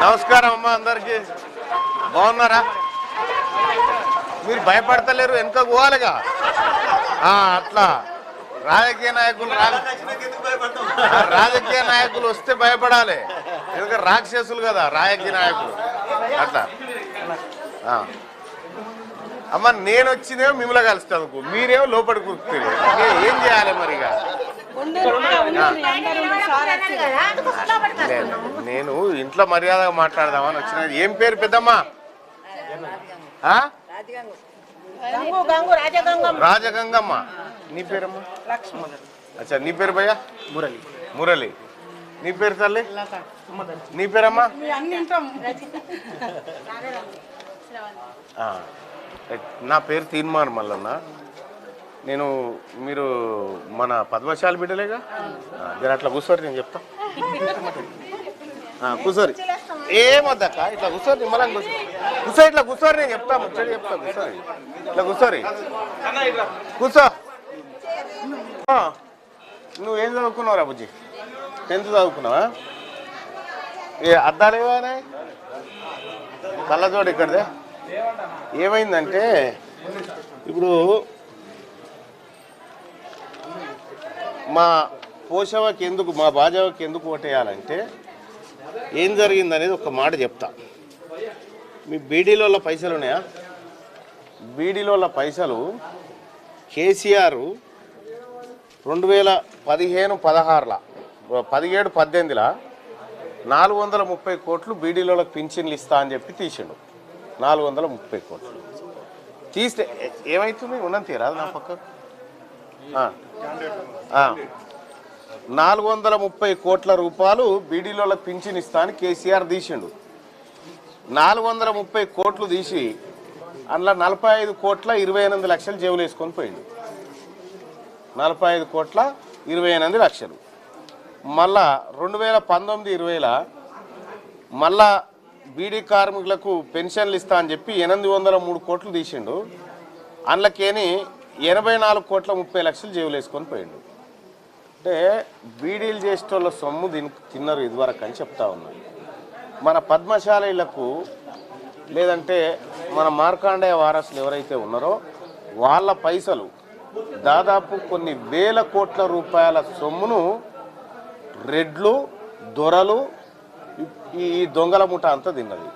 నమస్కారం అమ్మ అందరికి. బాగున్నారా? మీరు భయపడతలేరు, వెనుక పోవాలిగా. అట్లా రాజకీయ నాయకులు వస్తే భయపడాలి, ఎందుకంటే రాక్షసులు కదా రాజకీయ నాయకులు. అట్లా అమ్మ నేను వచ్చినేమో మిమ్మల్ని కలుస్తాను, మీరేమో లోపలి కూర్చుంటే ఏం చేయాలి మరిగా? నేను ఇంట్లో మర్యాదగా మాట్లాడదామని వచ్చిన. ఏం పేరు పెద్దమ్మా? రాజగంగమ్మ. నీ పేరమ్మా? అచ్చా, నీ పేరు భయ్యా? మురళి. మురళి. నీ పేరు తల్లి? నీ పేరమ్మా? నా పేరు తీన్మార్ మల్లన్న. నేను మీరు మన పద్మశాలి బిడ్డలేగా? జర అట్లా కూర్చోరు, నేను చెప్తా. కూర్చోరి, ఏమొద్దక్క, ఇట్లా కూర్చోరి, నిమ్మలంగా కూర్చో, ఇట్లా కూర్చోరి, నేను చెప్తా, ముచ్చడి చెప్తా. కూర్చోరి, ఇట్లా కూర్చోరి, కూర్చో. నువ్వేం చదువుకున్నావురా బుజ్జి? 10th చదువుకున్నావా? ఏ అద్దాలేవానే కళ్ళజోడు ఇక్కడదే. ఏమైందంటే ఇప్పుడు మా పోషవకి ఎందుకు, మా బాజావకి ఎందుకు ఓటేయాలంటే ఏం జరిగిందనేది ఒక మాట చెప్తా. మీ బీడీలో పైసలు ఉన్నాయా? బీడీలో పైసలు కేసీఆర్ 2015-16 17-18 430 కోట్లు బీడీలోకి పింఛన్లు ఇస్తా అని చెప్పి తీసిండు. 430 కోట్లు తీస్తే ఏమవుతుంది? ఉన్నది తీరాదు నా పక్క. 430 కోట్ల రూపాయలు బీడీలోకి పింఛన్ ఇస్తా అని కేసీఆర్ తీసిండు. 430 కోట్లు తీసి అందులో 45 కోట్ల 28 లక్షలు జేబులు వేసుకొని పోయిండు. 45 కోట్ల 28 లక్షలు. మళ్ళా 2019-20 మళ్ళా బీడీ కార్మికులకు పెన్షన్లు ఇస్తా అని చెప్పి 803 కోట్లు తీసిండు. అందులోకేని 84 కోట్ల 30 లక్షలు జేబులు వేసుకొని పోయిండు. అంటే బీడీలు చేసేటోళ్ళ సొమ్ము తిన్నారు ఇదివరకు అని చెప్తా ఉన్నాను. మన పద్మశాలీలకు లేదంటే మన మార్కాండేయ వారసులు ఎవరైతే ఉన్నారో వాళ్ళ పైసలు దాదాపు కొన్ని వేల కోట్ల రూపాయల సొమ్మును రెడ్లు, దొరలు, ఈ దొంగల ముఠ అంతా తిన్నది.